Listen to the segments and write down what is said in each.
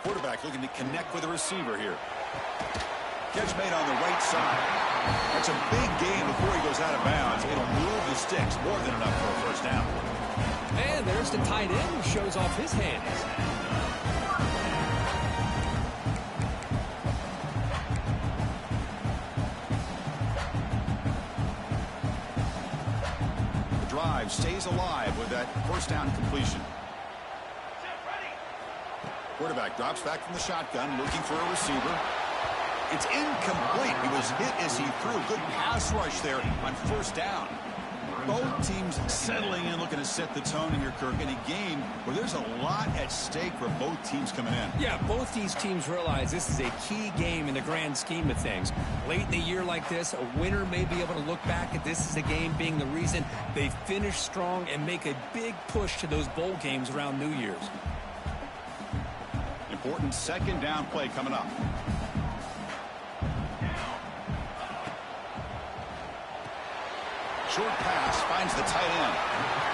Quarterback looking to connect with the receiver here. Catch made on the right side. That's a big gain before he goes out of bounds. It'll move the sticks more than enough for a first down. And there's the tight end who shows off his hands. The drive stays alive with that first down completion. Quarterback drops back from the shotgun, looking for a receiver. It's incomplete. He was hit as he threw. Good pass rush there on first down. Both teams settling in, looking to set the tone here, Kirk, in a game where there's a lot at stake for both teams coming in. Yeah, both these teams realize this is a key game in the grand scheme of things. Late in the year like this, a winner may be able to look back at this as a game being the reason they finish strong and make a big push to those bowl games around New Year's. Important second down play coming up. Short pass finds the tight end.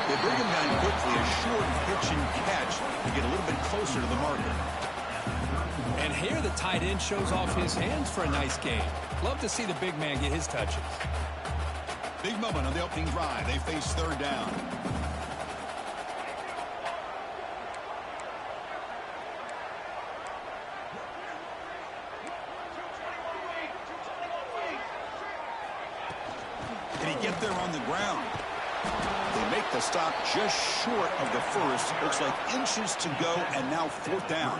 They bring him down quickly, a short pitch and catch to get a little bit closer to the marker. And here the tight end shows off his hands for a nice game. Love to see the big man get his touches. Big moment on the opening drive. They face third down. Get there on the ground. They make the stop just short of the first. Looks like inches to go, and now fourth down.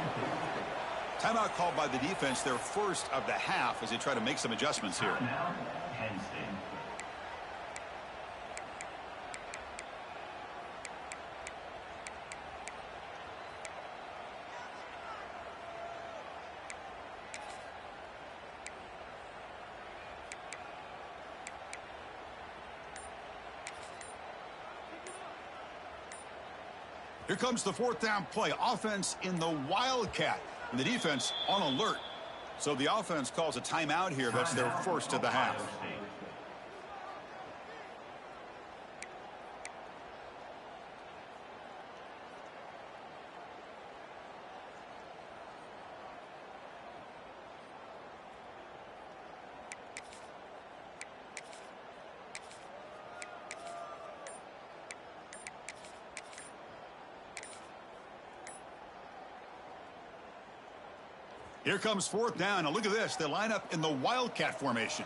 Timeout called by the defense, their first of the half, as they try to make some adjustments here. Here comes the fourth down play. Offense in the Wildcat. And the defense on alert. So the offense calls a timeout here. That's their first of the half. Here comes fourth down. Now look at this. They line up in the Wildcat formation.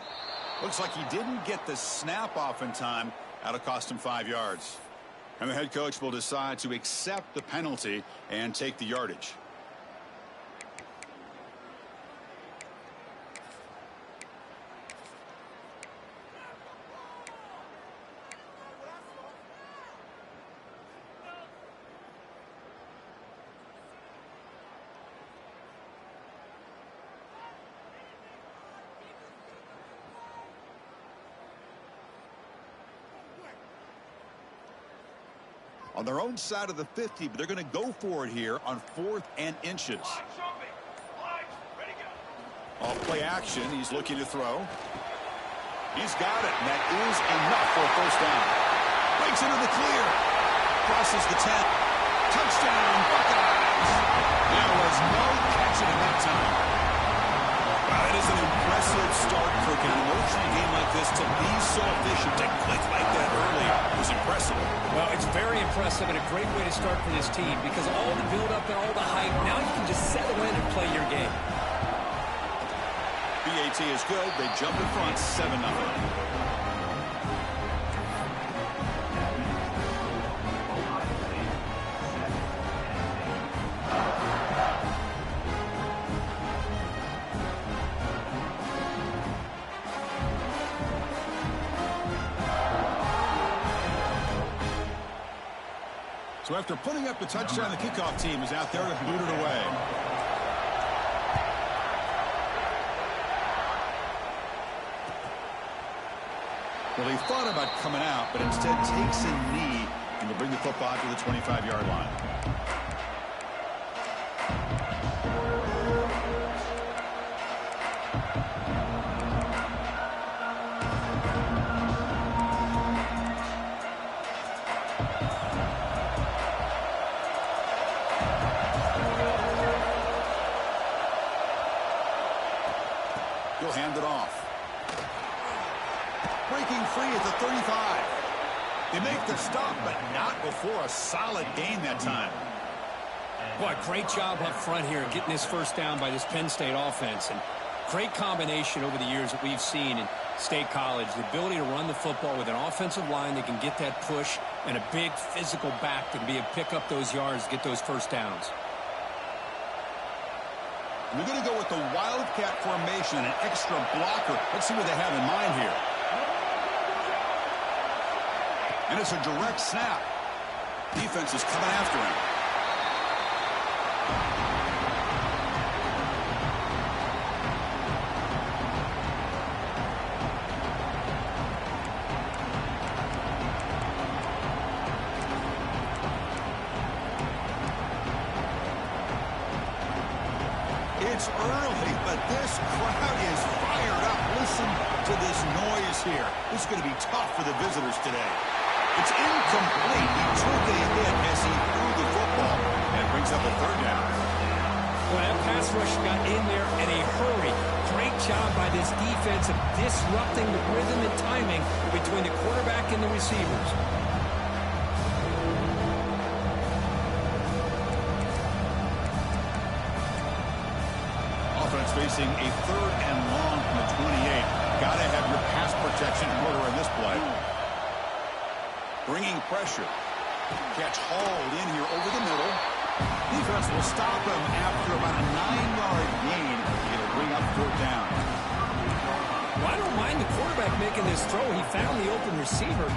Looks like he didn't get the snap off in time. That'll cost him 5 yards. And the head coach will decide to accept the penalty and take the yardage. On their own side of the 50, but they're going to go for it here on 4th and inches. Off play action. He's looking to throw. He's got it, and that is enough for a first down. Breaks into the clear. Crosses the 10. Touchdown, Buckeyes. There was no catching at that time. Wow, that is an impressive start, Kirk. In an emotional game like this, to be so efficient, to click like that early was impressive. Well, it's very impressive and a great way to start for this team because all the build-up and all the hype, now you can just settle in and play your game. BAT is good. They jump in front 7-0. So after putting up the touchdown, the kickoff team is out there to boot it away. Well, he thought about coming out, but instead takes a knee and will bring the football to the 25-yard line. He'll hand it off. Breaking free at the 35. They make the stop, but not before a solid gain that time. Boy, great job up front here getting this first down by this Penn State offense. And great combination over the years that we've seen in State College. The ability to run the football with an offensive line that can get that push and a big physical back that can be able to pick up those yards, get those first downs. We're going to go with the Wildcat formation, an extra blocker. Let's see what they have in mind here. And it's a direct snap. Defense is coming after him. It's early, but this crowd is fired up. Listen to this noise here. This is going to be tough for the visitors today. It's incomplete. He took a hit as he threw the football, and it brings up a third down. Well, that pass rush got in there in a hurry. Great job by this defense of disrupting the rhythm and timing between the quarterback and the receivers. Offense facing a third and long from the 28. Got to have your pass protection in order in this play. Bringing pressure. Catch hauled in here over the middle. Defense will stop him after about a 9-yard gain. It'll bring up fourth down. Well, I don't mind the quarterback making this throw. He found the open receiver.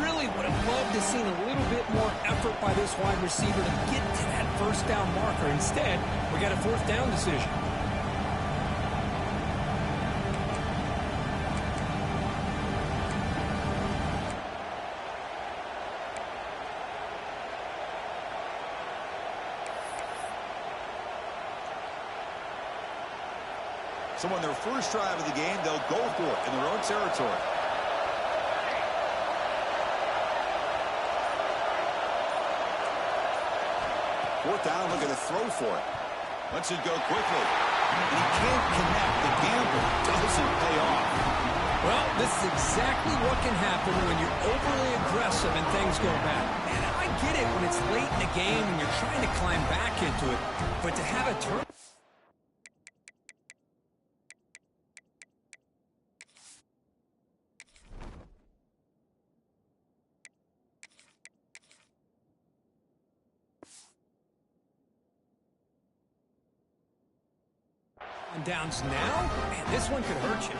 Really would have loved to see a little bit more effort by this wide receiver to get to that first down marker. Instead, we got a fourth down decision. So on their first drive of the game, they'll go for it in their own territory. Fourth down, looking to throw for it. Lets it go quickly. And he can't connect. The gamble doesn't pay off. Well, this is exactly what can happen when you're overly aggressive and things go bad. And I get it when it's late in the game and you're trying to climb back into it. But to have a turn... downs now, man, this one could hurt you.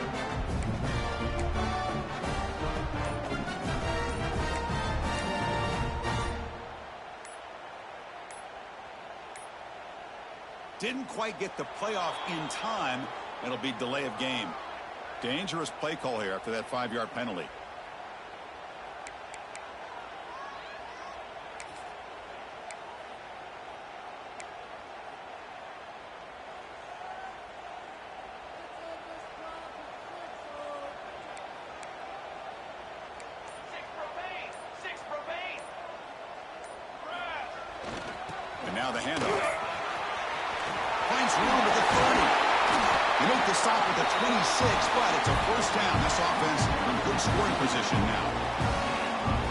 Didn't quite get the playoff in time. It'll be delay of game. Dangerous play call here after that 5-yard penalty. Now the handoff. Finds room at the 30. You make the stop at the 26, but it's a first down. This offense in good scoring position now.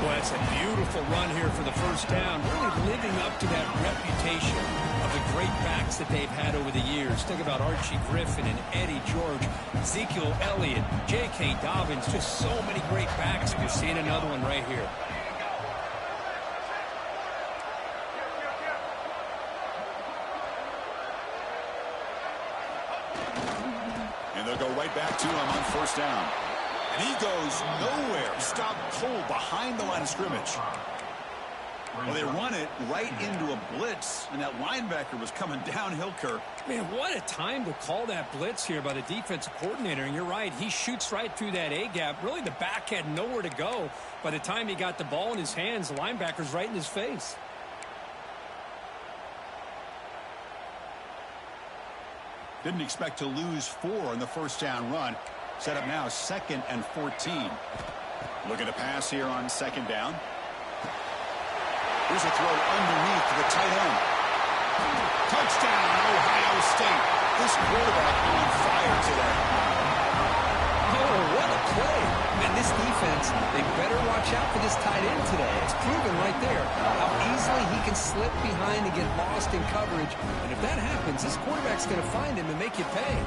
Well, it's a beautiful run here for the first down. Really living up to that reputation of the great backs that they've had over the years. Think about Archie Griffin and Eddie George, Ezekiel Elliott, J.K. Dobbins. Just so many great backs. You're seeing another one right here. They'll go right back to him on first down. And he goes nowhere. Stopped cold behind the line of scrimmage. Well, they run it right into a blitz, and that linebacker was coming downhill, Kirk. Man, what a time to call that blitz here by the defensive coordinator. And you're right, he shoots right through that A-gap. Really, the back had nowhere to go. By the time he got the ball in his hands, the linebacker's right in his face. Didn't expect to lose 4 on the first down run. Set up now 2nd and 14. Looking to pass here on 2nd down. Here's a throw underneath to the tight end. Touchdown, Ohio State. This quarterback on fire today. this defense, they better watch out for this tight end today. It's proven right there how easily he can slip behind and get lost in coverage. And if that happens, this quarterback's going to find him and make you pay.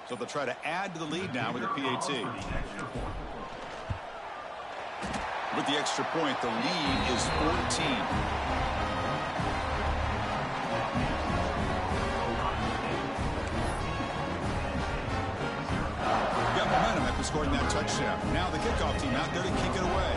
So they'll try to add to the lead now with a PAT. With the extra point, the lead is 14. Got momentum after scoring that touchdown. Now the kickoff team out there to kick it away.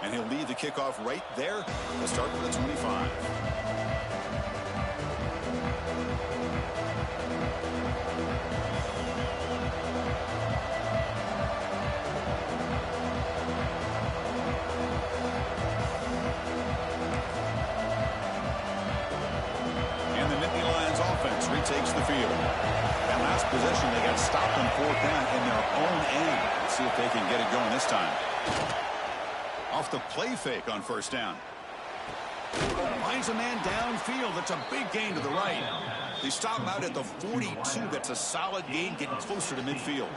And he'll lead the kickoff right there. We'll start with the 25. And the Nittany Lions offense retakes the field. That last possession, they got stopped on 4th down in their own end. Let's see if they can get it going this time. Off the play fake on 1st down. Finds a man downfield. That's a big gain to the right. They stop him out at the 42. That's a solid gain, getting closer to midfield.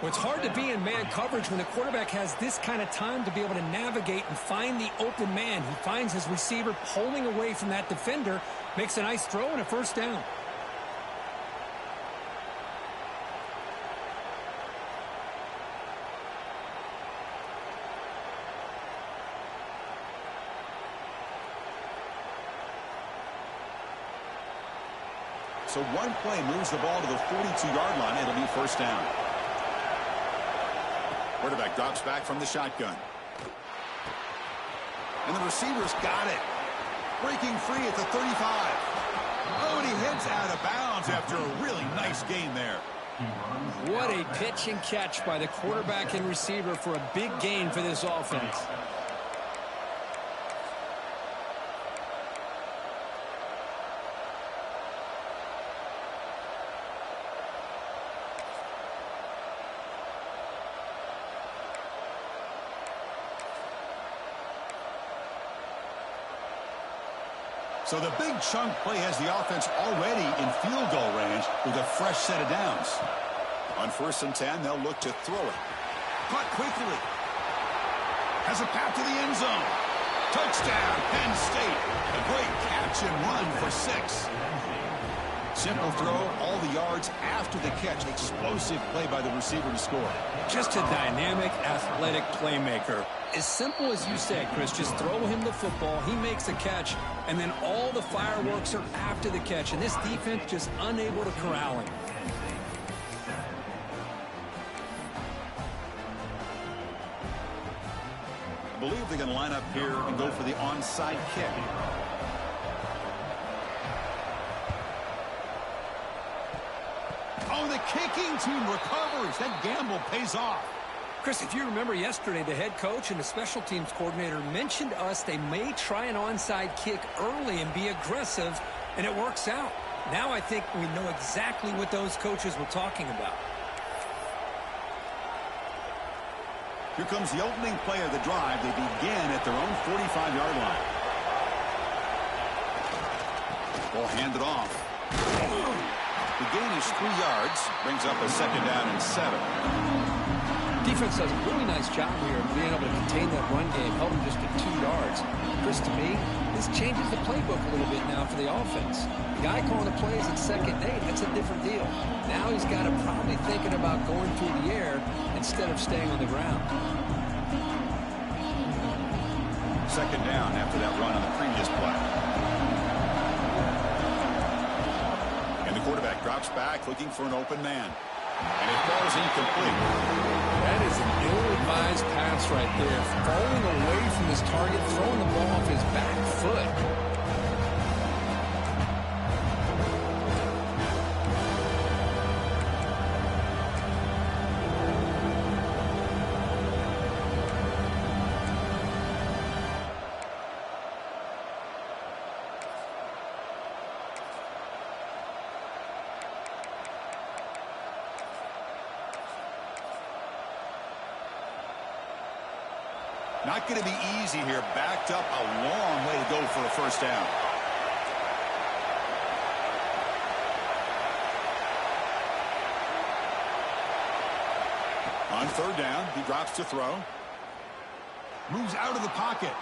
Well, it's hard to be in man coverage when the quarterback has this kind of time to be able to navigate and find the open man. He finds his receiver pulling away from that defender, makes a nice throw and a 1st down. So one play moves the ball to the 42-yard line. It'll be 1st down. Quarterback drops back from the shotgun. And the receiver's got it. Breaking free at the 35. Oh, and he heads out of bounds after a really nice gain there. What a pitch and catch by the quarterback and receiver for a big gain for this offense. So the big chunk play has the offense already in field goal range with a fresh set of downs. On 1st and 10, they'll look to throw it. Caught quickly. Has a path to the end zone. Touchdown, Penn State. A great catch and run for 6. Simple throw, all the yards after the catch. Explosive play by the receiver to score. Just a dynamic, athletic playmaker. As simple as you said, Chris, just throw him the football, he makes a catch, and then all the fireworks are after the catch, and this defense just unable to corral him. I believe they're going to line up here and go for the onside kick. Oh, the kicking team recovers. That gamble pays off. Chris, if you remember yesterday, the head coach and the special teams coordinator mentioned to us they may try an onside kick early and be aggressive, and it works out. Now I think we know exactly what those coaches were talking about. Here comes the opening play of the drive. They begin at their own 45-yard line. Ball handed off. The gain is 3 yards. Brings up a 2nd down and 7. Defense does a really nice job here of being able to contain that run game, held him just at 2 yards. Chris, to me, this changes the playbook a little bit now for the offense. The guy calling the plays at 2nd and 8, that's a different deal. Now he's got to probably thinking about going through the air instead of staying on the ground. 2nd down after that run on the previous play. And the quarterback drops back looking for an open man. And it falls incomplete. That is an ill-advised pass right there. Falling away from his target, throwing the ball off his back foot. Not going to be easy here. Backed up a long way to go for a 1st down. On 3rd down, he drops to throw. Moves out of the pocket.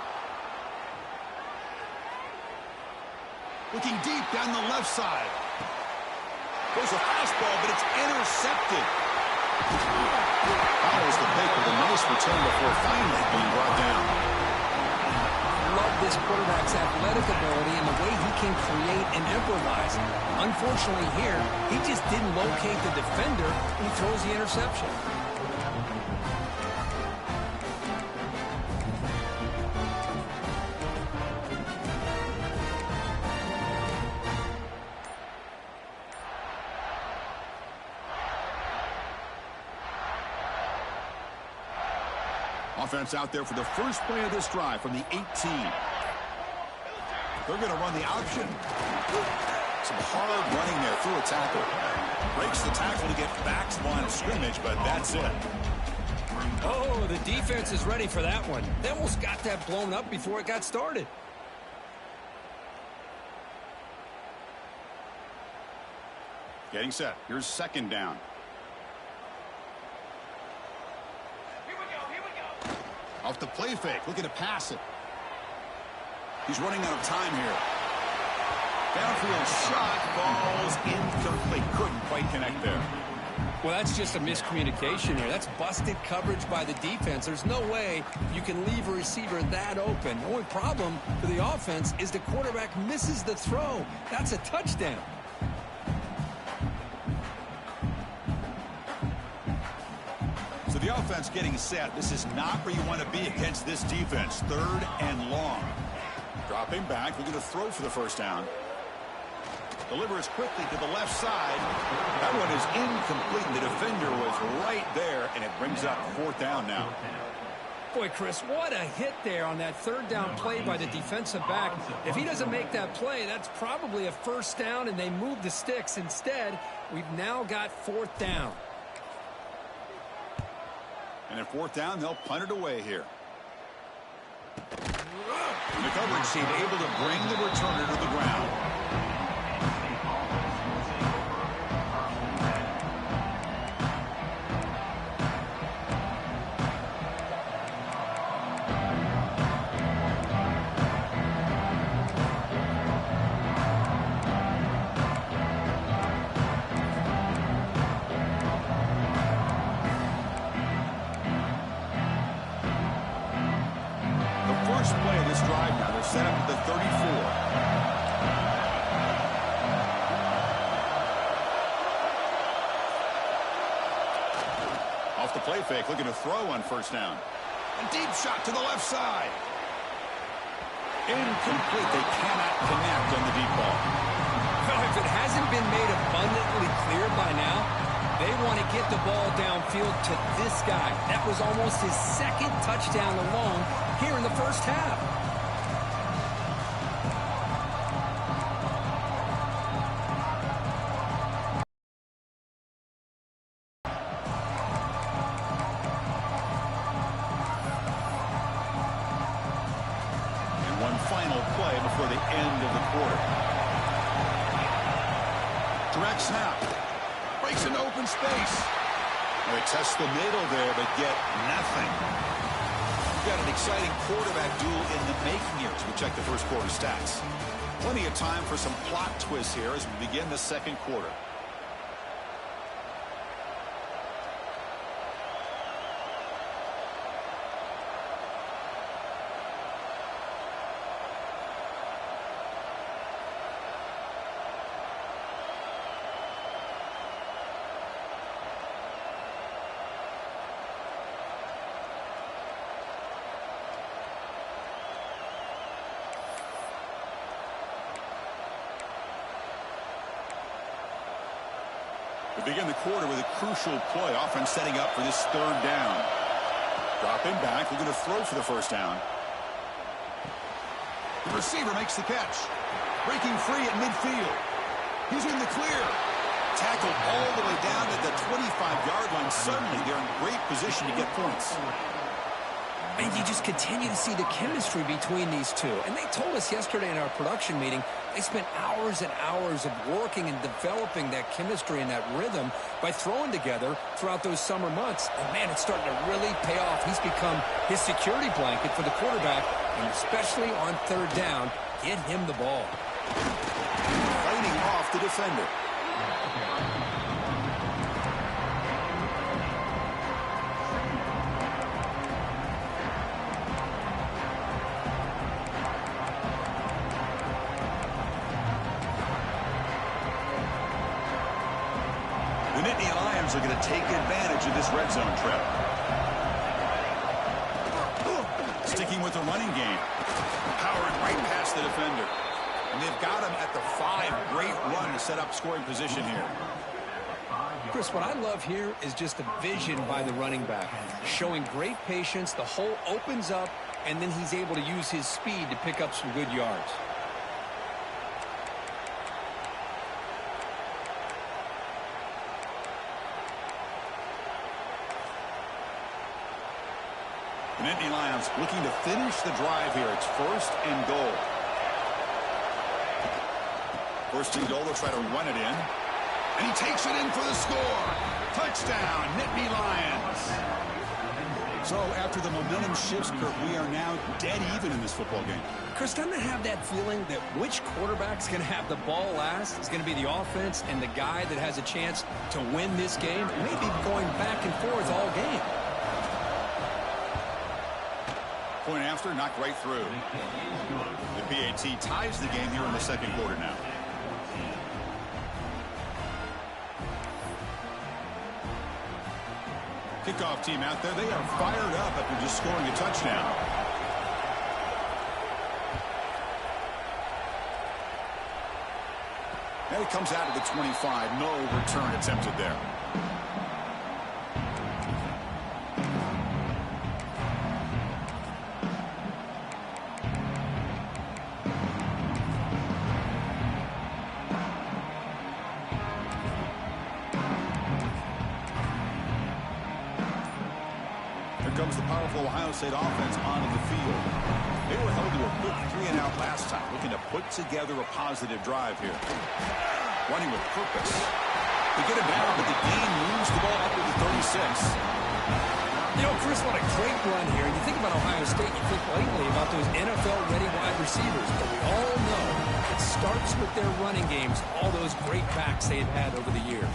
Looking deep down the left side. Goes a fastball, but it's intercepted. Follows the pick with a nice return before finally being brought down. Love this quarterback's athletic ability and the way he can create and improvise. Unfortunately here, he just didn't locate the defender and he throws the interception. Offense out there for the first play of this drive from the 18. They're going to run the option. Some hard running there through a tackle. Breaks the tackle to get back to the line of scrimmage, but that's it. Oh, the defense is ready for that one. They almost got that blown up before it got started. Getting set. Here's 2nd down. Off the play fake, looking to pass it. He's running out of time here. Downfield shot falls incomplete. Couldn't quite connect there. Well, that's just a miscommunication here. That's busted coverage by the defense. There's no way you can leave a receiver that open. The only problem for the offense is the quarterback misses the throw. That's a touchdown. The offense getting set. This is not where you want to be against this defense. 3rd and long. Dropping back. We're going to throw for the 1st down. Delivers quickly to the left side. That one is incomplete. The defender was right there, and it brings up 4th down now. Boy, Chris, what a hit there on that 3rd down play by the defensive back. If he doesn't make that play, that's probably a 1st down, and they move the sticks. Instead, we've now got 4th down. And at 4th down, they'll punt it away here. And the coverage team able to bring the returner to the ground. First play of this drive now. They're set up at the 34. Off the play fake, looking to throw on 1st down. A deep shot to the left side. Incomplete. They cannot connect on the deep ball. Well, if it hasn't been made abundantly clear by now, they want to get the ball downfield to this guy. That was almost his 2nd touchdown alone here in the 1st half. And one final play before the end of the quarter. Direct snap. Breaks into open space. They test the middle there, but get nothing. We've got an exciting quarterback duel in the making here as we check the first quarter stats. Plenty of time for some plot twists here as we begin the second quarter. We begin the quarter with a crucial play. Offense setting up for this third down. Dropping back. Looking to throw for the first down. The receiver makes the catch. Breaking free at midfield. He's in the clear. Tackled all the way down at the 25-yard line. Suddenly, they're in great position to get points. And you just continue to see the chemistry between these two. And they told us yesterday in our production meeting, they spent hours and hours of working and developing that chemistry and that rhythm by throwing together throughout those summer months. And, man, it's starting to really pay off. He's become his security blanket for the quarterback, and especially on third down, get him the ball. Fighting off the defender. Are going to take advantage of this red zone trip. Sticking with the running game. Powering right past the defender. And they've got him at the 5. Great run to set up scoring position here. Chris, what I love here is just the vision by the running back. Showing great patience. The hole opens up, and then he's able to use his speed to pick up some good yards. The Nittany Lions looking to finish the drive here. It's 1st and goal. 1st and goal, they'll try to run it in. And he takes it in for the score. Touchdown, Nittany Lions. So after the momentum shifts, Kurt, we are now dead even in this football game. Chris, don't I have that feeling that which quarterback's going to have the ball last is going to be the offense, and the guy that has a chance to win this game may be going back and forth all game. Point after, knocked right through. The PAT ties the game here in the second quarter now. Kickoff team out there. They are fired up after just scoring a touchdown. And it comes out of the 25. No return attempted there. Comes the powerful Ohio State offense onto the field. They were held to a quick 3-and-out last time, looking to put together a positive drive here. Running with purpose. They get him down, but the gain moves the ball up to the 36. You know, Chris, what a great run here. You think about Ohio State, you think lately about those NFL-ready wide receivers, but we all know it starts with their running games, all those great backs they've had over the years.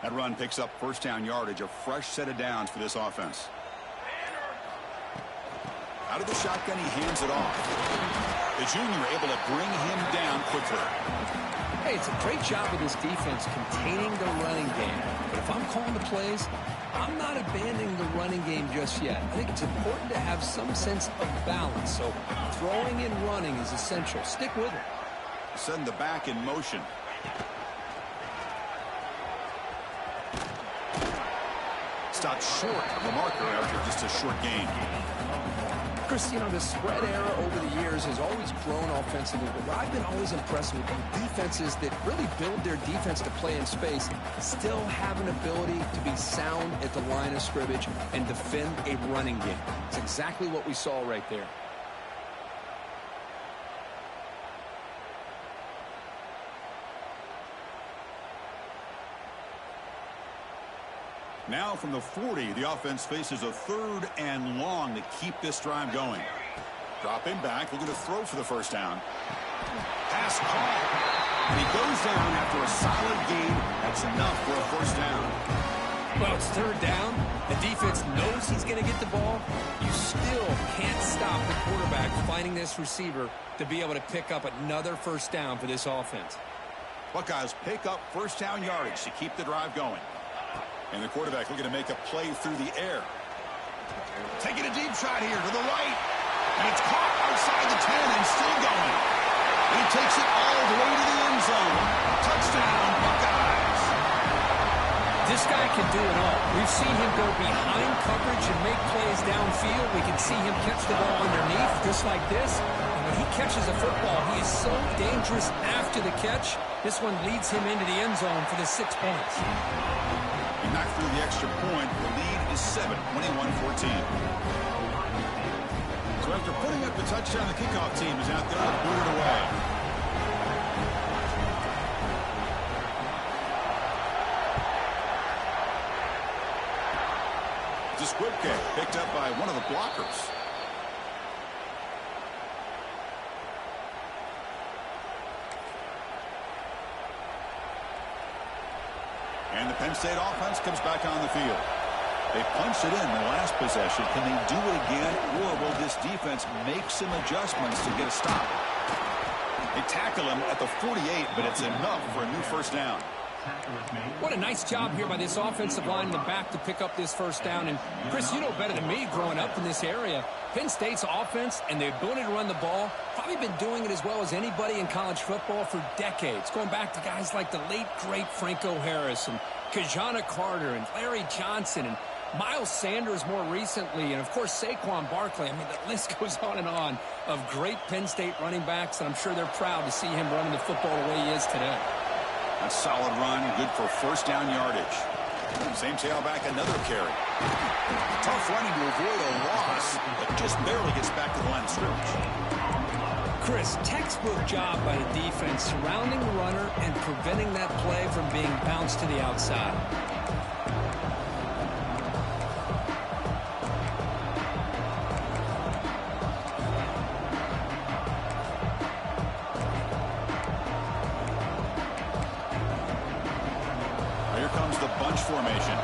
That run picks up first down yardage, a fresh set of downs for this offense. Out of the shotgun, he hands it off. The junior able to bring him down quickly. Hey, it's a great job of this defense containing the running game. But if I'm calling the plays, I'm not abandoning the running game just yet. I think it's important to have some sense of balance. So throwing and running is essential. Stick with it. Send the back in motion. Stopped short of the marker after just a short gain. Chris, you know, the spread era over the years has always grown offensively, but what I've been always impressed with are defenses that really build their defense to play in space, still have an ability to be sound at the line of scrimmage and defend a running game. It's exactly what we saw right there. Now from the 40, the offense faces a 3rd and long to keep this drive going. Dropping back, looking to throw for the first down. Pass caught. And he goes down after a solid gain. That's enough for a first down. Well, it's 3rd down. The defense knows he's going to get the ball. You still can't stop the quarterback finding this receiver to be able to pick up another first down for this offense. Buckeyes pick up first down yardage to keep the drive going. And the quarterback looking to make a play through the air. Taking a deep shot here to the right. And it's caught outside the 10 and still going. And he takes it all the way to the end zone. Touchdown, Buckeyes. This guy can do it all. We've seen him go behind coverage and make plays downfield. We can see him catch the ball underneath just like this. And when he catches a football, he is so dangerous after the catch. This one leads him into the end zone for the 6 points. He knocked through the extra point. The lead is 7, 21-14. So after putting up the touchdown, the kickoff team is out there to boot it away. It's a squib kick picked up by one of the blockers. And the Penn State offense comes back on the field. They punched it in the last possession. Can they do it again, or will this defense make some adjustments to get a stop? They tackle him at the 48, but it's enough for a new first down. What a nice job here by this offensive line in the back to pick up this first down. And, Chris, you know better than me growing up in this area, Penn State's offense and the ability to run the ball, probably been doing it as well as anybody in college football for decades, going back to guys like the late, great Franco Harris and Kajana Carter and Larry Johnson and Miles Sanders more recently, and, of course, Saquon Barkley. I mean, the list goes on and of great Penn State running backs, and I'm sure they're proud to see him running the football the way he is today. A solid run, good for first down yardage. Same tailback, another carry. Tough running to avoid a loss, but just barely gets back to the line of scrimmage. Chris, textbook job by the defense surrounding the runner and preventing that play from being bounced to the outside. Formation.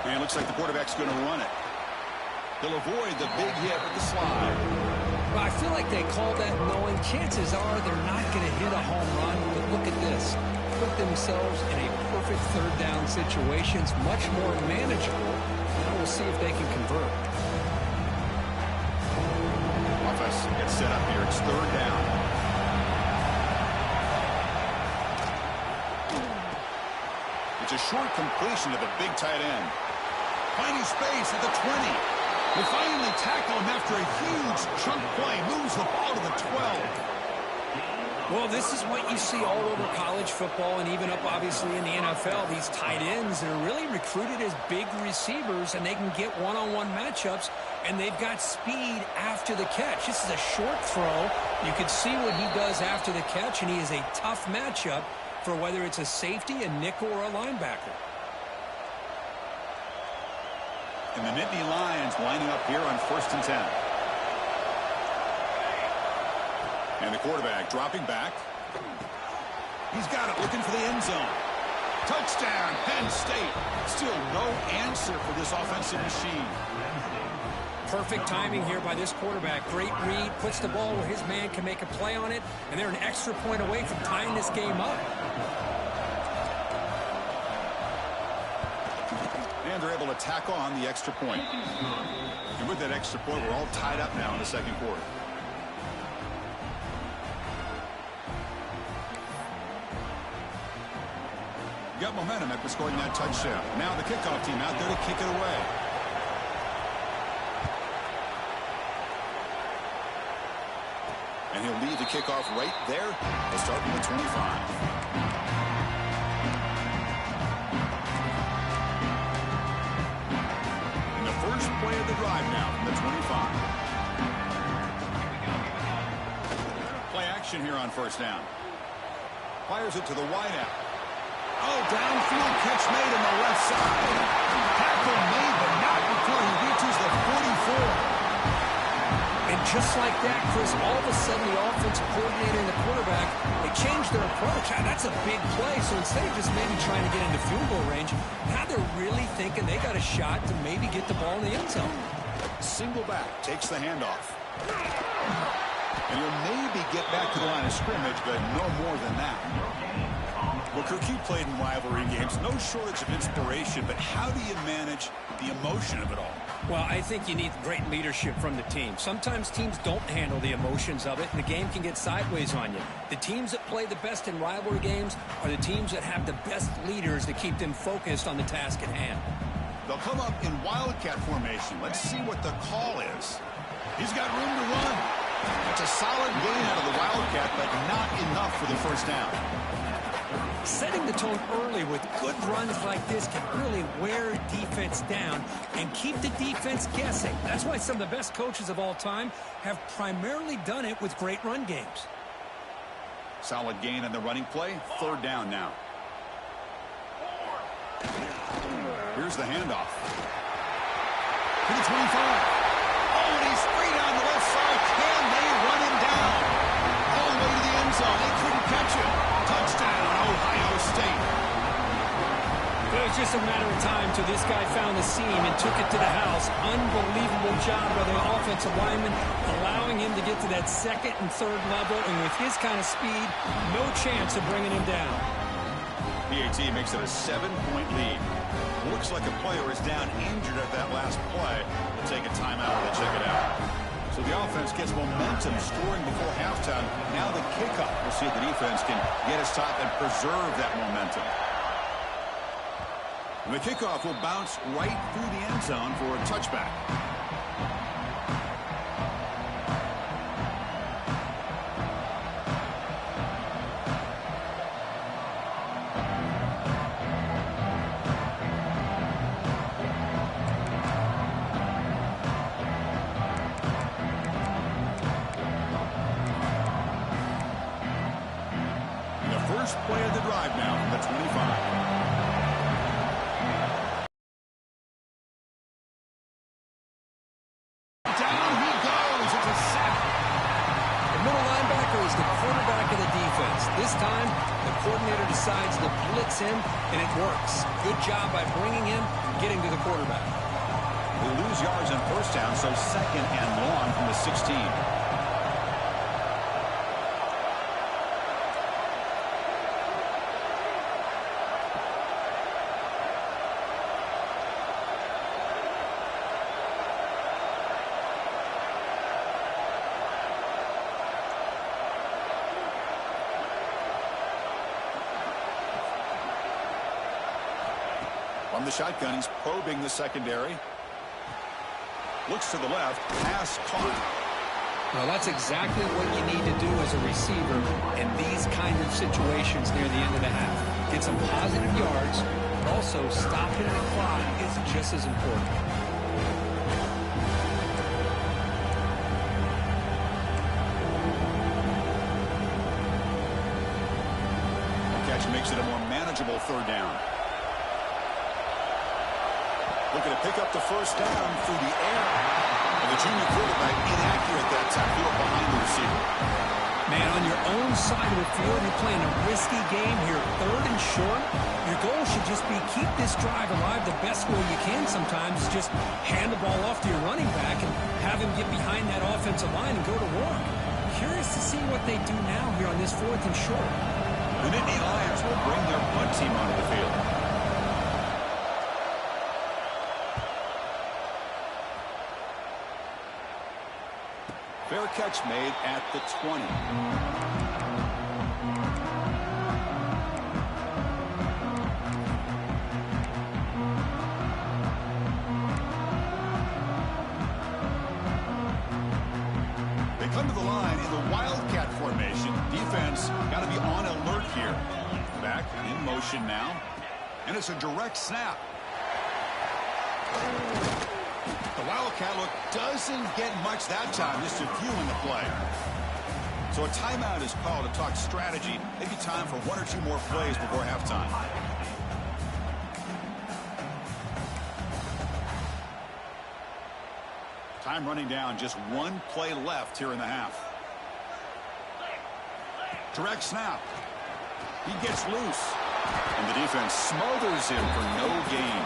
And it looks like the quarterback's going to run it. He'll avoid the big hit with the slide. Well, I feel like they called that knowing chances are they're not going to hit a home run. But look at this. Put themselves in a perfect third down situation. It's much more manageable. Now we'll see if they can convert. Offense gets set up here. It's 3rd down. It's a short completion to the big tight end. Finding space at the 20. They finally tackle him after a huge chunk play. Moves the ball to the 12. Well, this is what you see all over college football and even up, obviously, in the NFL. These tight ends that are really recruited as big receivers, and they can get one-on-one matchups, and they've got speed after the catch. This is a short throw. You can see what he does after the catch, and he is a tough matchup for whether it's a safety, a nickel, or a linebacker. And the Nittany Lions lining up here on 1st and 10. And the quarterback dropping back. He's got it, looking for the end zone. Touchdown, Penn State. Still no answer for this offensive machine. Perfect timing here by this quarterback. Great read, puts the ball where his man can make a play on it, and they're an extra point away from tying this game up. And they're able to tack on the extra point. And with that extra point, we're all tied up now in the 2nd quarter. Got momentum after scoring that touchdown. Now the kickoff team out there to kick it away. And he'll lead the kickoff right there. They'll start from the 25. And the first play of the drive now from the 25. Play action here on first down. Fires it to the wideout. Oh, downfield catch made on the left side. Tackle made, but not before he reaches the 44. And just like that, Chris, all of a sudden the offensive coordinator and the quarterback, they changed their approach. That's a big play. So instead of just maybe trying to get into field goal range, now they're really thinking they got a shot to maybe get the ball in the end zone. Single back takes the handoff. And he'll maybe get back to the line of scrimmage, but no more than that. Well, Kirk, you played in rivalry games. No shortage of inspiration, but how do you manage the emotion of it all? Well, I think you need great leadership from the team. Sometimes teams don't handle the emotions of it, and the game can get sideways on you. The teams that play the best in rivalry games are the teams that have the best leaders to keep them focused on the task at hand. They'll come up in wildcat formation. Let's see what the call is. He's got room to run. It's a solid gain out of the wildcat, but not enough for the first down. Setting the tone early with good runs like this can really wear defense down and keep the defense guessing. That's why some of the best coaches of all time have primarily done it with great run games. Solid gain on the running play. Third down now. Here's the handoff. To the 25. Oh, and he's free down the left side. Can they run him down? All the way to the end zone. They couldn't catch him. Touchdown, Ohio State. It was just a matter of time till this guy found the seam and took it to the house. Unbelievable job by the offensive lineman, allowing him to get to that second and third level. And with his kind of speed, no chance of bringing him down. PAT makes it a 7-point lead. Looks like a player is down injured at that last play. We'll take a timeout to check it out. So the offense gets momentum scoring before halftime. Now the kickoff. We'll see if the defense can get a stop and preserve that momentum. And the kickoff will bounce right through the end zone for a touchback. Play of the drive now from the 25. Down he goes. It's a sack. The middle linebacker is the quarterback of the defense. This time, the coordinator decides to blitz him, and it works. Good job by bringing him and getting to the quarterback. They lose yards on first down, so second and long from the 16. From the shotgun, he's probing the secondary. Looks to the left. Pass caught. Well, that's exactly what you need to do as a receiver in these kind of situations near the end of the half. Get some positive yards, but also stopping the clock is just as important. The catch makes it a more manageable third down. Looking to pick up the first down through the air. And the junior quarterback inaccurate that time. Threw it behind the receiver. Man, on your own side of the field, you're playing a risky game here. Third and short. Your goal should just be keep this drive alive the best way you can sometimes. Is just hand the ball off to your running back and have him get behind that offensive line and go to work. Curious to see what they do now here on this fourth and short. The Nittany Lions will bring their punt team onto the field. Fair catch made at the 20. In motion now. And it's a direct snap. The Wildcat look doesn't get much that time. Just a few in the play. So a timeout is called to talk strategy. Maybe time for one or two more plays before halftime. Time running down. Just one play left here in the half. Direct snap. He gets loose. And the defense smothers him for no gain.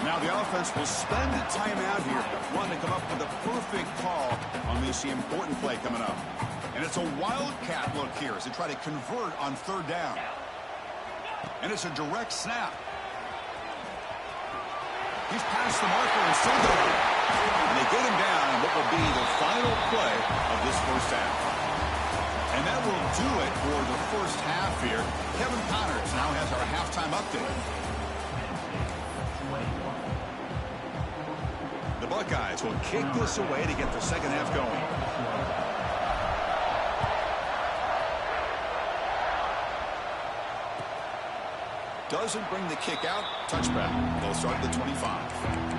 Now the offense will spend a timeout here. One to come up with a perfect call on this important play coming up. And it's a Wildcat look here as they try to convert on third down. And it's a direct snap. He's past the marker and still going. And they get him down on what will be the final play of this first half. And that will do it for the first half here. Kevin Connors now has our halftime update. The Buckeyes will kick this away to get the second half going. Doesn't bring the kick out. Touchback. They'll start at the 25.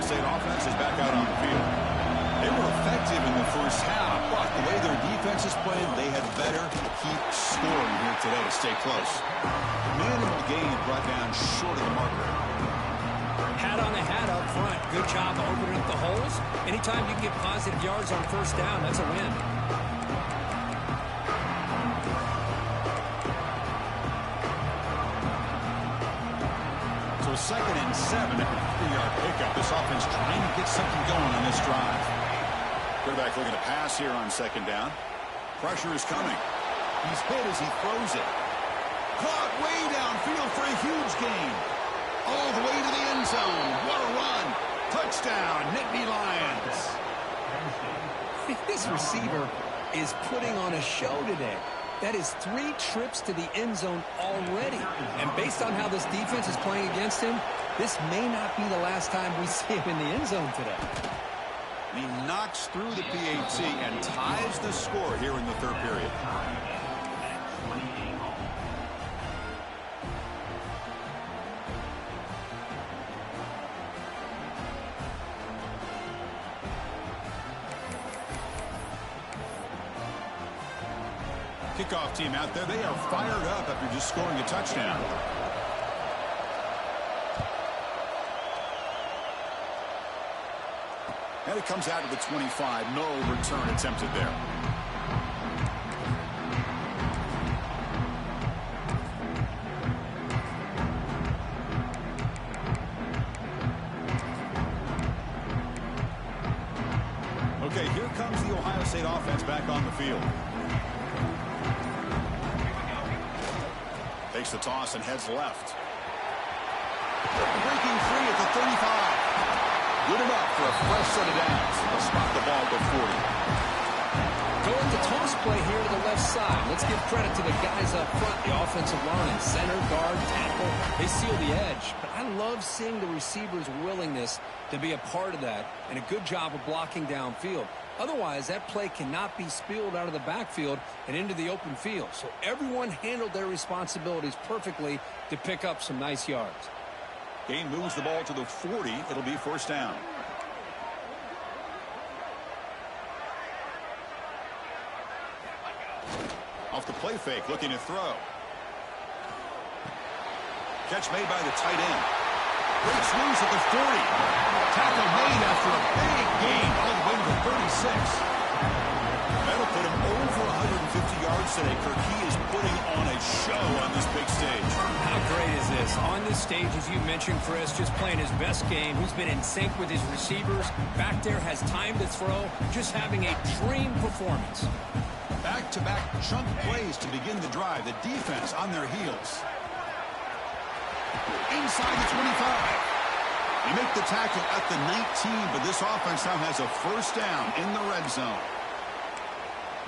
State offense is back out on the field. They were effective in the first half, but the way their defense is playing, they had better keep scoring here today to stay close. Minimal gain brought down short of the marker. Hat on the hat up front. Good job opening up the holes. Anytime you can get positive yards on first down, that's a win. So 2nd and 7 after 3-yard pickup. This offense trying to get something going on this drive. Quarterback looking to pass here on 2nd down. Pressure is coming. He's hit as he throws it. Caught way downfield for a huge gain. All the way to the end zone. What a run. Touchdown, Nittany Lions. This receiver is putting on a show today. That is 3 trips to the end zone already. And based on how this defense is playing against him, this may not be the last time we see him in the end zone today. He knocks through the PAT and ties the score here in the third period. Kickoff team out there. They are fired up after just scoring a touchdown. And it comes out to the 25. No return attempted there. Okay, here comes the Ohio State offense back on the field. Takes the toss and heads left. Breaking free at the 35. Good enough for a fresh set of downs. They'll spot the ball at 40. Going to toss play here to the left side. Let's give credit to the guys up front, the offensive line, center, guard, tackle. They seal the edge. But I love seeing the receiver's willingness to be a part of that and a good job of blocking downfield. Otherwise, that play cannot be spilled out of the backfield and into the open field. So everyone handled their responsibilities perfectly to pick up some nice yards. Gain moves the ball to the 40. It'll be first down. Off the play fake, looking to throw. Catch made by the tight end. Breaks loose at the 40. Tackle made after a big gain all the way to the 36. That'll put him over 150 yards today. Kirk, he is putting on a show on this big stage. How great is this? On this stage, as you mentioned, Chris, just playing his best game. He's been in sync with his receivers. Back there, has time to throw. Just having a dream performance. Back-to-back chunk plays to begin the drive. The defense on their heels. Inside the 25. They make the tackle at the 19, but this offense now has a first down in the red zone.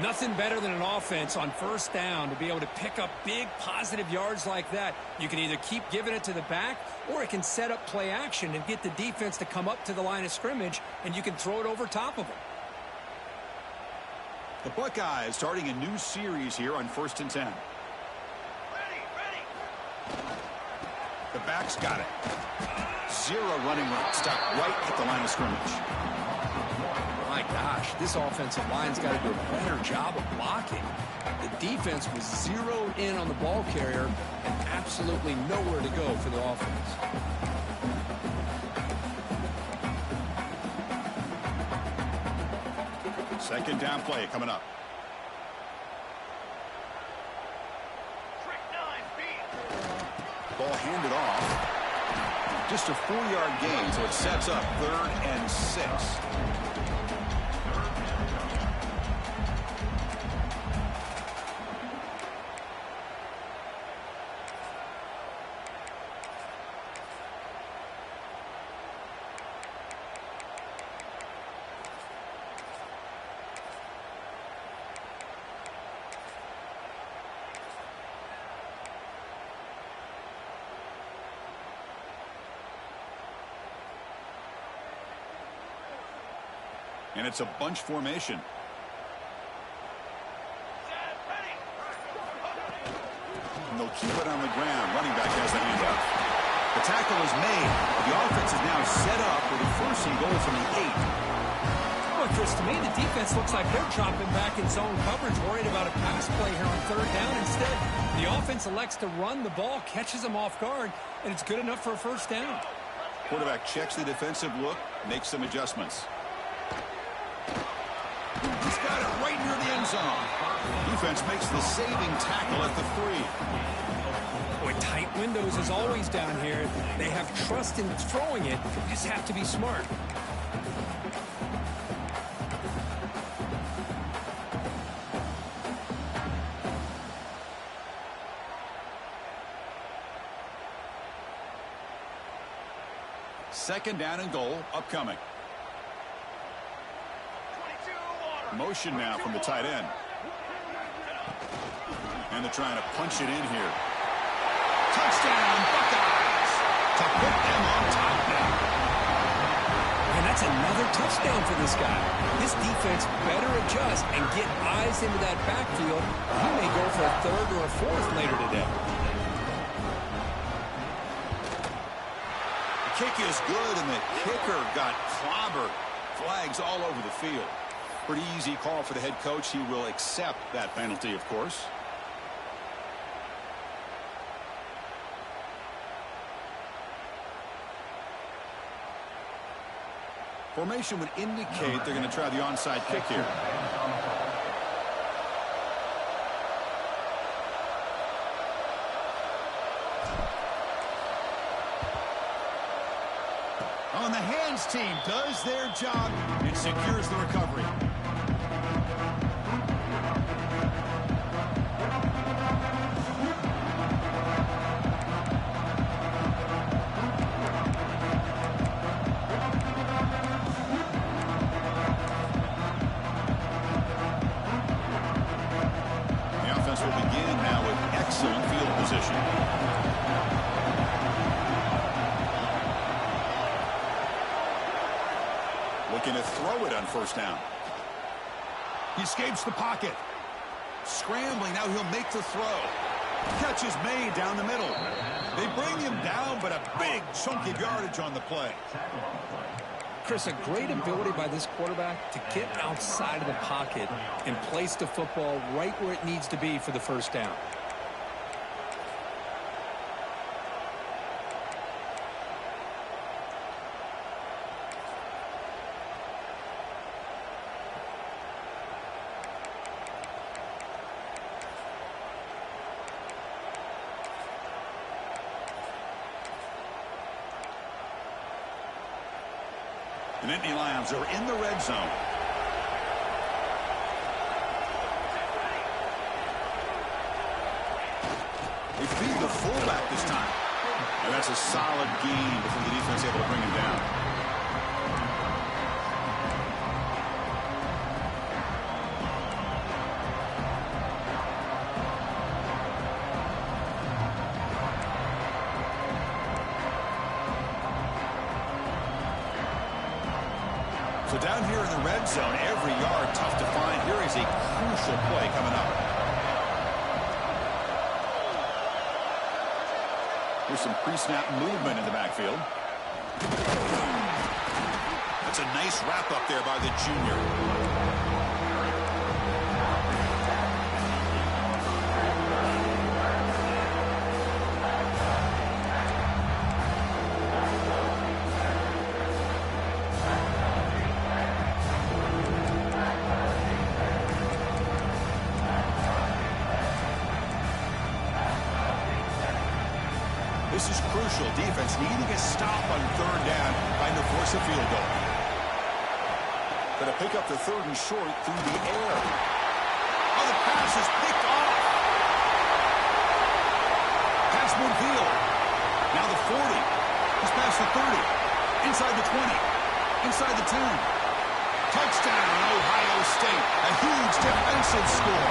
Nothing better than an offense on first down to be able to pick up big positive yards like that. You can either keep giving it to the back, or it can set up play action and get the defense to come up to the line of scrimmage, and you can throw it over top of them. The Buckeyes starting a new series here on 1st and 10. Ready. The back's got it. Zero running room. Stop right at the line of scrimmage. My gosh, this offensive line's got to do a better job of blocking. The defense was zeroed in on the ball carrier and absolutely nowhere to go for the offense. Second down play coming up. Ball handed off. Just a 4-yard gain, so it sets up 3rd and 6. And it's a bunch formation. And they'll keep it on the ground. Running back has the handoff. The tackle is made. The offense is now set up with a 1st and goal from the 8. Well, Chris, to me, the defense looks like they're dropping back in zone coverage, worried about a pass play here on 3rd down. Instead, the offense elects to run the ball, catches them off guard, and it's good enough for a 1st down. Quarterback checks the defensive look, makes some adjustments. He's got it right near the end zone. Defense makes the saving tackle at the 3. Boy, tight windows as always down here. They have trust in throwing it. You just have to be smart. Second down and goal upcoming. Motion now from the tight end. And they're trying to punch it in here. Touchdown, Buckeyes! To put them on top now. And that's another touchdown for this guy. This defense better adjust and get eyes into that backfield. He may go for a 3rd or a 4th later today. The kick is good, and the kicker got clobbered. Flags all over the field. Pretty easy call for the head coach. He will accept that penalty, of course. Formation would indicate they're going to try the onside kick here. On the hands team does their job and secures the recovery. The offense will begin now with excellent field position. Looking to throw it on 1st down. He escapes the pocket. Scrambling, now he'll make the throw. Catch is made down the middle. They bring him down, but a big chunk of yardage on the play. Chris, a great ability by this quarterback to get outside of the pocket and place the football right where it needs to be for the 1st down. The Nittany Lions are in the red zone. They feed the fullback this time. And that's a solid gain before the defense able to bring him down. So down here in the red zone, every yard tough to find. Here is a crucial play coming up. Here's some pre-snap movement in the backfield. That's a nice wrap up there by the junior. This is crucial. Defense needing a stop on third down, trying to force a field goal. Going to pick up the third and short through the air. Oh, the pass is picked off. Pass midfield. Now the 40. He's past the 30. Inside the 20. Inside the 10. Touchdown, Ohio State. A huge defensive score.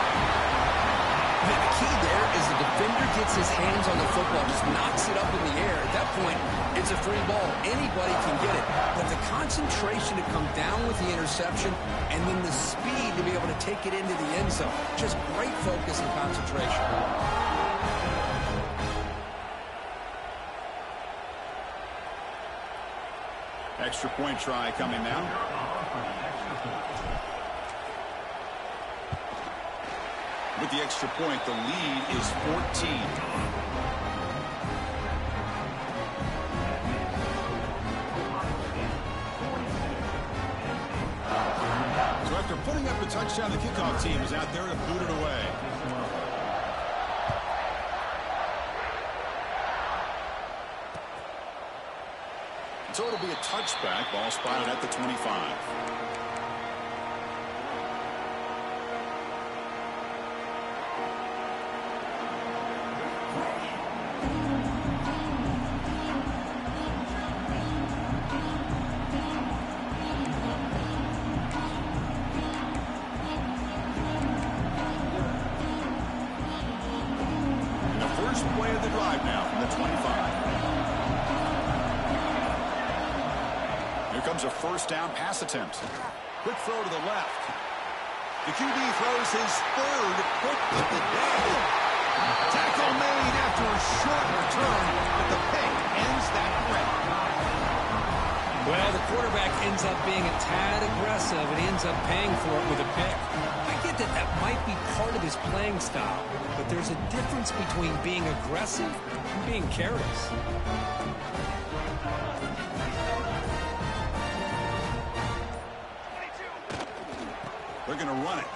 The key there is the defender gets his hands on the football, just knocks it up in the air. At that point, it's a free ball. Anybody can get it. But the concentration to come down with the interception and then the speed to be able to take it into the end zone. Just great focus and concentration. Extra point try coming now. With the extra point, the lead is 14. So after putting up a touchdown, the kickoff team is out there to boot it away. So it'll be a touchback. Ball spotted at the 25. Play of the drive now from the 25. Here comes a first down pass attempt. Quick throw to the left. The QB throws his third quick of the day. Tackle made after a short return, but the pick ends that threat. Well, the quarterback ends up being a tad aggressive and ends up paying for it with a pick. I get that that might be part of his playing style, but there's a difference between being aggressive and being careless. They're going to run it.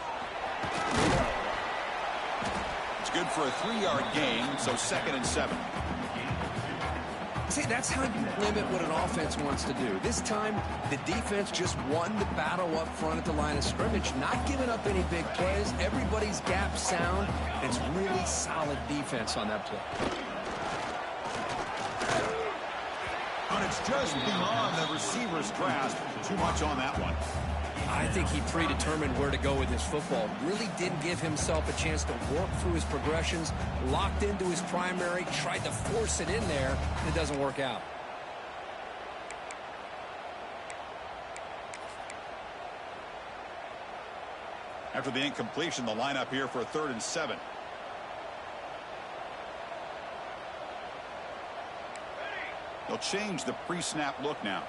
It's good for a 3-yard gain, so 2nd and 7. See, that's how you limit what an offense wants to do. This time, the defense just won the battle up front at the line of scrimmage, not giving up any big plays. Everybody's gap sound. It's really solid defense on that play. And it's just beyond the receiver's grasp. Too much on that one. I think he predetermined where to go with his football. Really didn't give himself a chance to work through his progressions. Locked into his primary, tried to force it in there, and it doesn't work out. After the incompletion, the lineup here for a 3rd and 7. They'll change the pre-snap look now.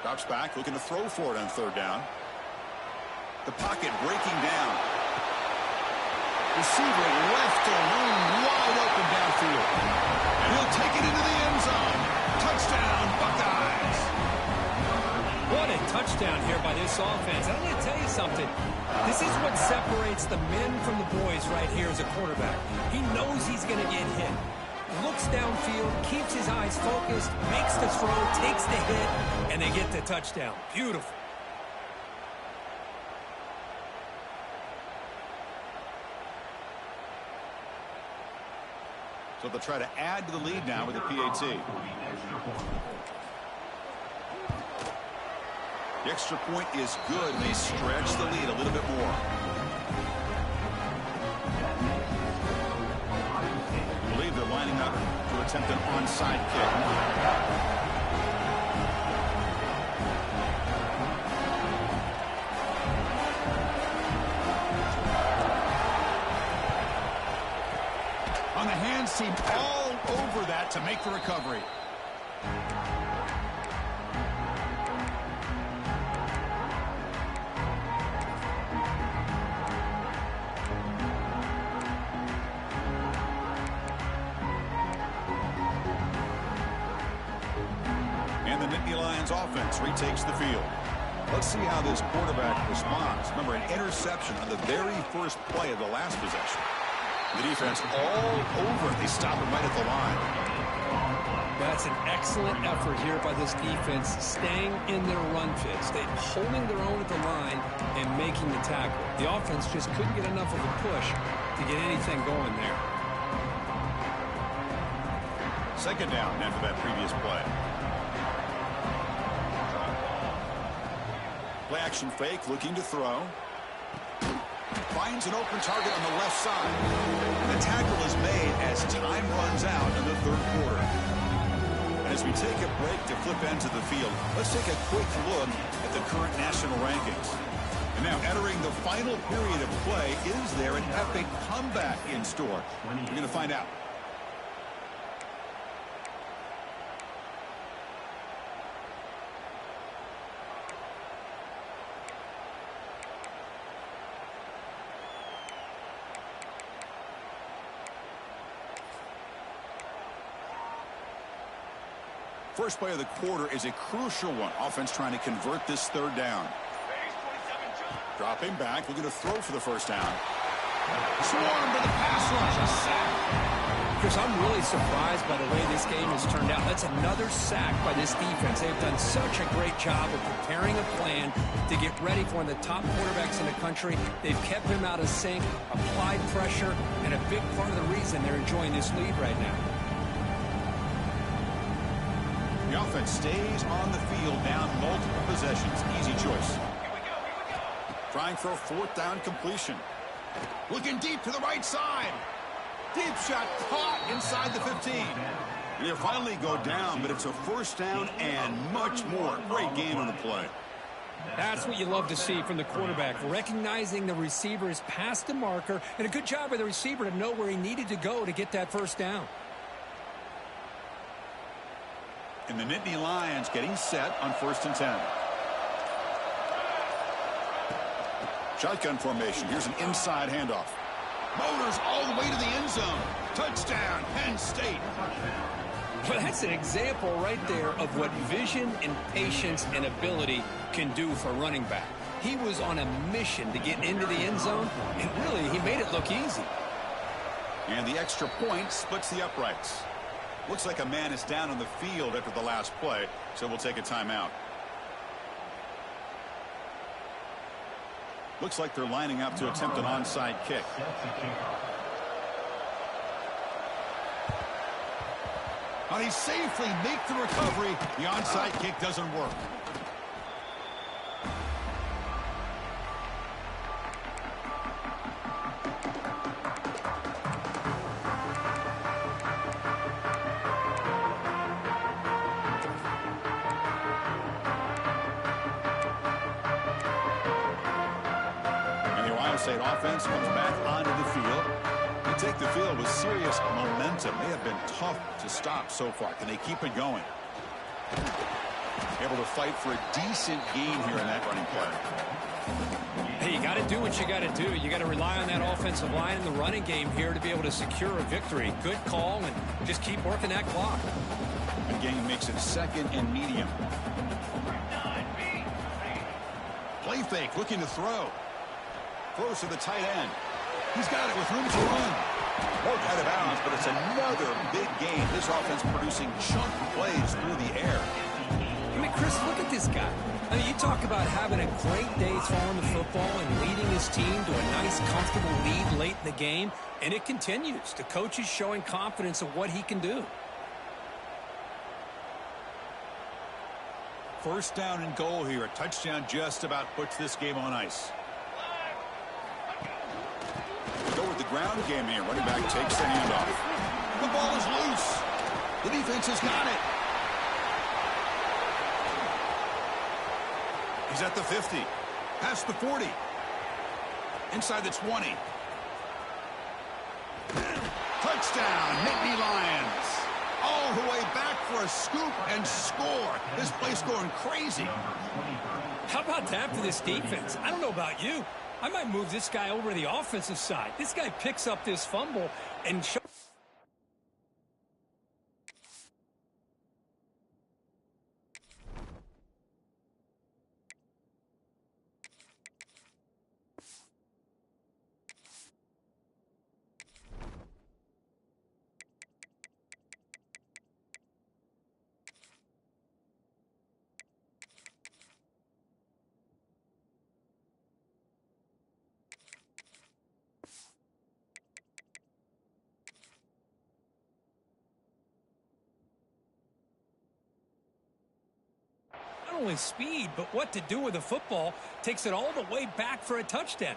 Drops back, looking to throw for it on 3rd down. The pocket breaking down. Receiver left alone, wide open downfield. And he'll take it into the end zone. Touchdown, Buckeyes. What a touchdown here by this offense. I'm going to tell you something. This is what separates the men from the boys right here as a quarterback. He knows he's going to get hit. Looks downfield, keeps his eyes focused, makes the throw, takes the hit, and they get the touchdown. Beautiful. So they'll try to add to the lead now with the PAT. The extra point is good, and they stretch the lead a little bit more. I believe they're lining up to attempt an onside kick. On the hands team, all over that to make the recovery. And the Nittany Lions offense retakes the field. Let's see how this quarterback responds. Remember, an interception on the very first play of the last possession. The defense all over. They stop him right at the line. That's an excellent effort here by this defense, staying in their run fit, holding their own at the line and making the tackle. The offense just couldn't get enough of a push to get anything going there. Second down after that previous play. Play action fake, looking to throw. Finds an open target on the left side. The tackle is made as time runs out in the third quarter. And as we take a break to flip into the field, let's take a quick look at the current national rankings. And now entering the final period of play, is there an epic comeback in store? We're going to find out. First play of the quarter is a crucial one. Offense trying to convert this third down. Dropping back, looking to throw for the first down. Swarmed to the pass rush. A sack. Chris, I'm really surprised by the way this game has turned out. That's another sack by this defense. They've done such a great job of preparing a plan to get ready for one of the top quarterbacks in the country. They've kept him out of sync, applied pressure, and a big part of the reason they're enjoying this lead right now. The offense stays on the field, down multiple possessions. Easy choice. Here we go. Trying for a fourth down completion. Looking deep to the right side. Deep shot caught inside the 15. They finally go down, but it's a first down and much more. Great game on the play. That's what you love to see from the quarterback, recognizing the receiver is past the marker, and a good job by the receiver to know where he needed to go to get that first down. And the Nittany Lions getting set on 1st and 10. Shotgun formation. Here's an inside handoff. Motors all the way to the end zone. Touchdown, Penn State. Well, that's an example right there of what vision and patience and ability can do for a running back. He was on a mission to get into the end zone, and really, he made it look easy. And the extra point splits the uprights. Looks like a man is down on the field after the last play, so we'll take a timeout. Looks like they're lining up to attempt an onside kick. How he safely make the recovery. The onside kick doesn't work. State offense comes back onto the field. They take the field with serious momentum. They have been tough to stop so far. Can they keep it going? Able to fight for a decent gain here in that running play. Hey, you got to do what you got to do. You got to rely on that offensive line in the running game here to be able to secure a victory. Good call, and just keep working that clock. The game makes it 2nd and medium. Play fake, looking to throw. Throws to the tight end. He's got it with room to run. Broke out of bounds, but it's another big game. This offense producing chunk plays through the air. Let me And Chris, look at this guy. I mean, you talk about having a great day throwing the football and leading his team to a nice, comfortable lead late in the game, and it continues. The coach is showing confidence of what he can do. First down and goal here. A touchdown just about puts this game on ice. Go with the ground game here. Running back takes the handoff. The ball is loose. The defense has got it. He's at the 50. Past the 40. Inside the 20. Touchdown, Nittany Lions. All the way back for a scoop and score. This place going crazy. How about that for this defense? I don't know about you. I might move this guy over to the offensive side. This guy picks up this fumble and shows. Not only speed, but what to do with the football. Takes it all the way back for a touchdown.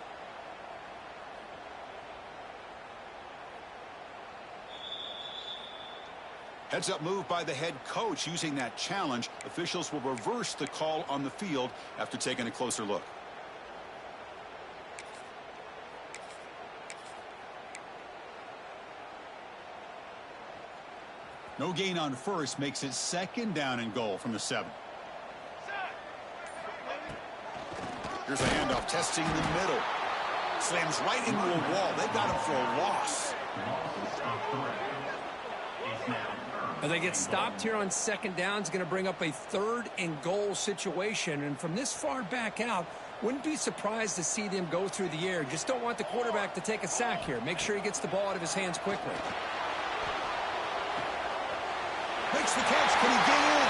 Heads up move by the head coach. Using that challenge, officials will reverse the call on the field after taking a closer look. No gain on first makes it second down and goal from the 7. Here's a handoff, testing the middle. Slams right into a wall. They got him for a loss. As they get stopped here on second down, it's going to bring up a 3rd and goal situation. And from this far back out, wouldn't be surprised to see them go through the air. Just don't want the quarterback to take a sack here. Make sure he gets the ball out of his hands quickly. Makes the catch. Can he get in?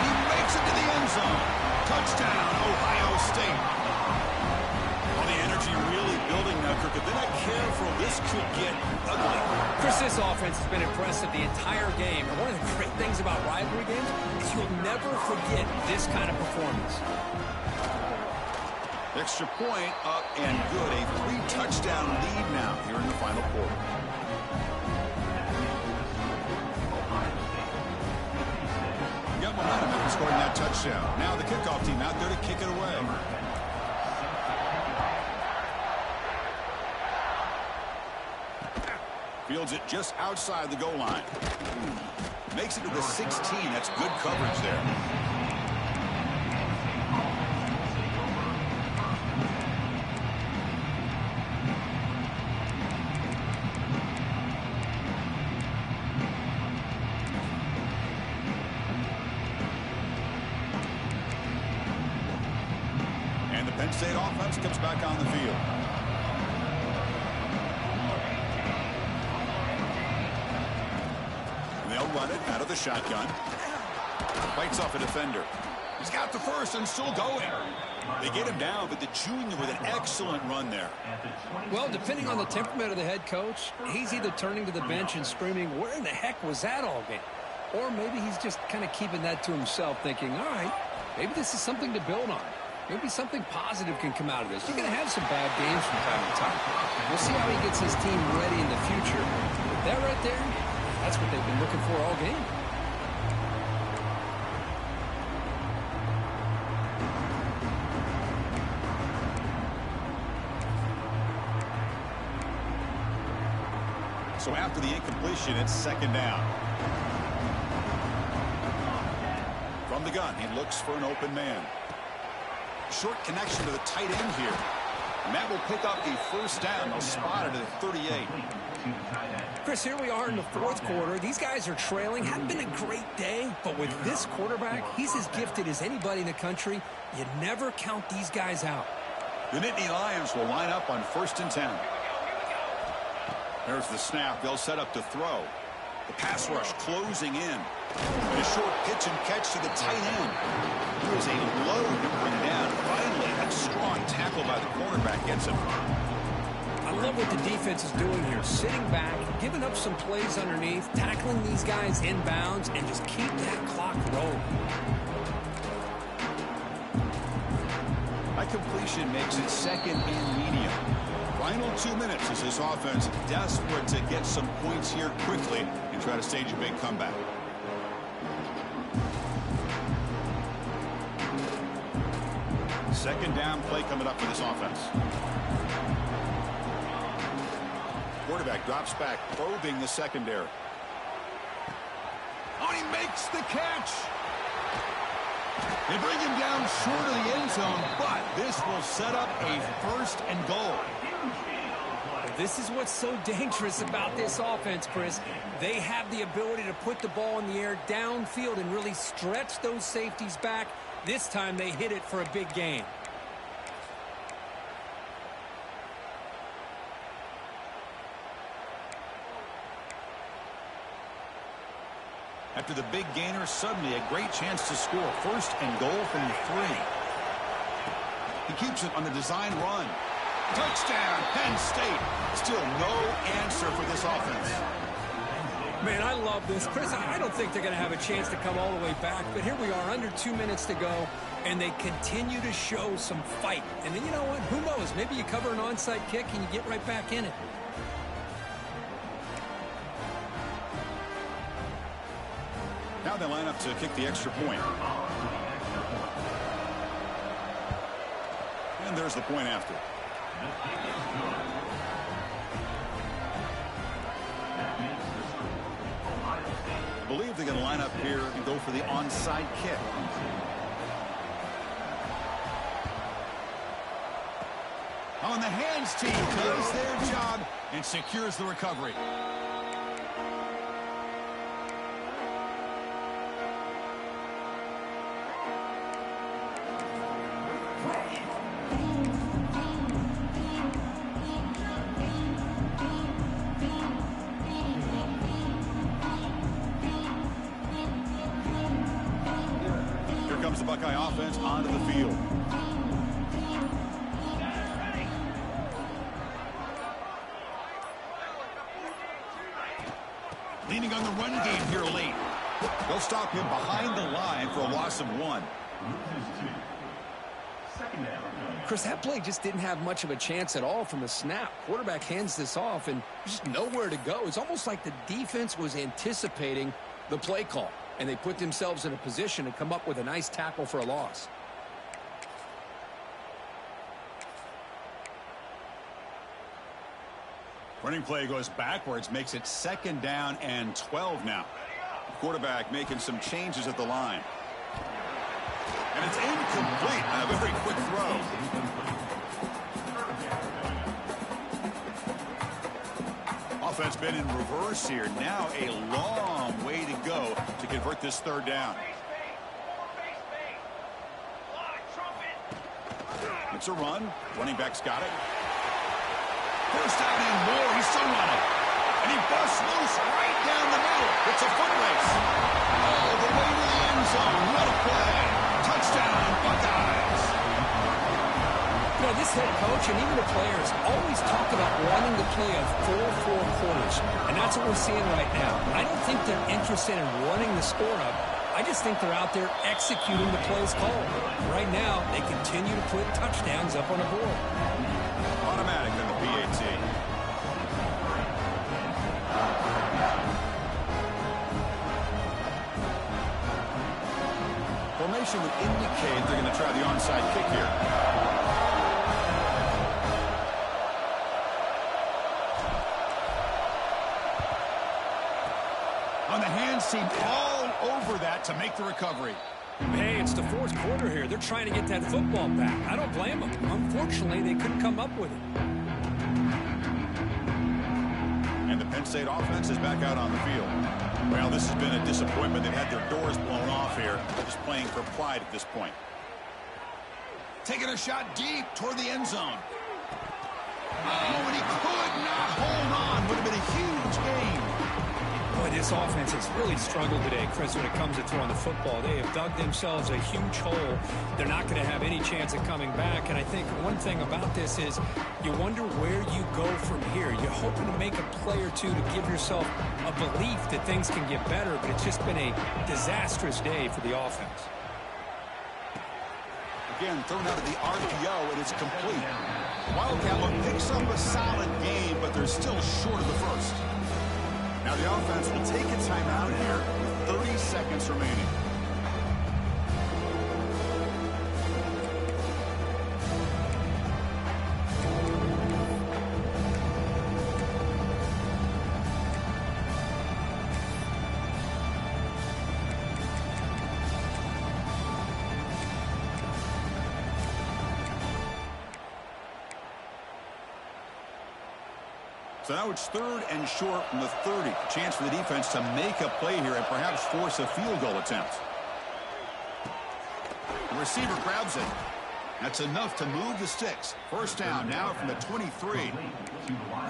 He makes it to the end zone. Touchdown, Ohio State. Well, the energy really building now, Kirk. If they're not careful, this could get ugly. Chris, this offense has been impressive the entire game. And one of the great things about rivalry games is you'll never forget this kind of performance. Extra point up and good. A 3-touchdown lead now here in the final quarter. Got momentum after scoring that touchdown. Now the kickoff team out there to kick it away. Fields it just outside the goal line. Makes it to the 16. That's good coverage there. Penn State offense comes back on the field. They'll run it out of the shotgun. Fights off a defender. He's got the first and still going. They get him down, but the junior with an excellent run there. Well, depending on the temperament of the head coach, he's either turning to the bench and screaming, where in the heck was that all game? Or maybe he's just kind of keeping that to himself, thinking, all right, maybe this is something to build on. Maybe something positive can come out of this. You're going to have some bad games from time to time. We'll see how he gets his team ready in the future. But that right there, that's what they've been looking for all game. So after the incompletion, it's second down. From the gun, he looks for an open man. Short connection to the tight end here. And that will pick up the first down. They'll spot it at 38. Chris, here we are in the 4th quarter. These guys are trailing. Hadn't been a great day, but with this quarterback, he's as gifted as anybody in the country. You never count these guys out. The Nittany Lions will line up on 1st and 10. There's the snap. They'll set up to throw. The pass rush closing in. And a short pitch and catch to the tight end. There is a load to bring down. Finally, that strong tackle by the cornerback gets him. I love what the defense is doing here. Sitting back, giving up some plays underneath, tackling these guys inbounds, and just keep that clock rolling. That completion makes it second and medium. Final 2 minutes as this offense desperate to get some points here quickly and try to stage a big comeback. Second down play coming up for this offense. Quarterback drops back, probing the secondary. Oh, he makes the catch. They bring him down short of the end zone, but this will set up a first and goal. This is what's so dangerous about this offense, Chris. They have the ability to put the ball in the air downfield and really stretch those safeties back. This time they hit it for a big gain. After the big gainer, suddenly a great chance to score. First and goal from the 3. He keeps it on the design run. Touchdown, Penn State. Still no answer for this offense. Man, I love this. Chris, I don't think they're going to have a chance to come all the way back, but here we are, under 2 minutes to go, and they continue to show some fight. And then you know what? Who knows? Maybe you cover an onside kick and you get right back in it. Now they line up to kick the extra point. And there's the point after. I believe they're going to line up here and go for the onside kick. On the hands team does their job and secures the recovery. The Buckeye offense onto the field. Leaning on the run game here late. They'll stop him behind the line for a loss of 1. Chris, that play just didn't have much of a chance at all from the snap. Quarterback hands this off and just nowhere to go. It's almost like the defense was anticipating the play call, and they put themselves in a position to come up with a nice tackle for a loss. Running play goes backwards, makes it second down and 12 now. Quarterback making some changes at the line. And it's incomplete. A very quick throw. Offense been in reverse here. Now a long way to go to convert this third down. It's a run. Running back's got it. First down and more. He's still running. And he busts loose right down the middle. It's a foot race. All the way to the end zone. What a play. Touchdown, Buckeyes. You know, this head coach and even the players always talk about wanting to play a 4-4 quarters. And that's what we're seeing right now. I don't think they're interested in running the score up. I just think they're out there executing the plays called. Right now, they continue to put touchdowns up on the board. Automatic in the PAT. Formation would indicate they're going to try the onside kick here. On the hands team, all over that to make the recovery. Hey, it's the fourth quarter here. They're trying to get that football back. I don't blame them. Unfortunately, they couldn't come up with it. And the Penn State offense is back out on the field. Well, this has been a disappointment. They've had their doors blown off here. They're just playing for pride at this point. Taking a shot deep toward the end zone. Oh, and he could not hold on. Would have been a huge gain. Boy, this offense has really struggled today, Chris, when it comes to throwing the football. They have dug themselves a huge hole. They're not going to have any chance of coming back. And I think one thing about this is you wonder where you go from here. You're hoping to make a play or two to give yourself a belief that things can get better, but it's just been a disastrous day for the offense. Again, thrown out of the RPO, and it's complete. Wildcat look picks up a solid game, but they're still short of the first. Now the offense will take a timeout here with 30 seconds remaining. So now it's 3rd and short from the 30. Chance for the defense to make a play here and perhaps force a field goal attempt. The receiver grabs it. That's enough to move the sticks. First down now from the 23.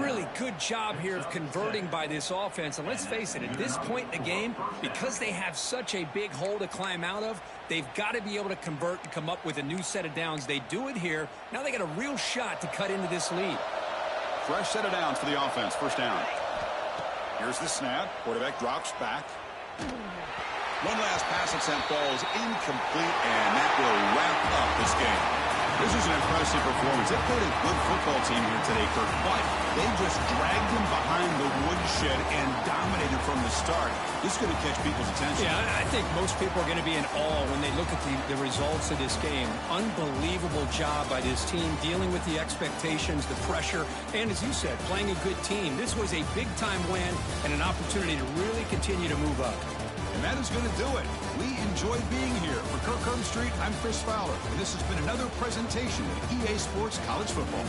Really good job here of converting by this offense. And let's face it, at this point in the game, because they have such a big hole to climb out of, they've got to be able to convert and come up with a new set of downs. They do it here. Now they got a real shot to cut into this lead. Fresh set of downs for the offense. First down. Here's the snap. Quarterback drops back. One last pass attempt falls incomplete, and that will wrap up this game. This is an impressive performance. They played a good football team here today, Kirk, but they just dragged them behind the woodshed and dominated from the start. This is going to catch people's attention. Yeah, I think most people are going to be in awe when they look at the results of this game. Unbelievable job by this team dealing with the expectations, the pressure, and as you said, playing a good team. This was a big-time win and an opportunity to really continue to move up. And that is going to do it. We enjoyed being here. For Kirk Street, I'm Chris Fowler, and this has been another presentation of EA Sports College Football.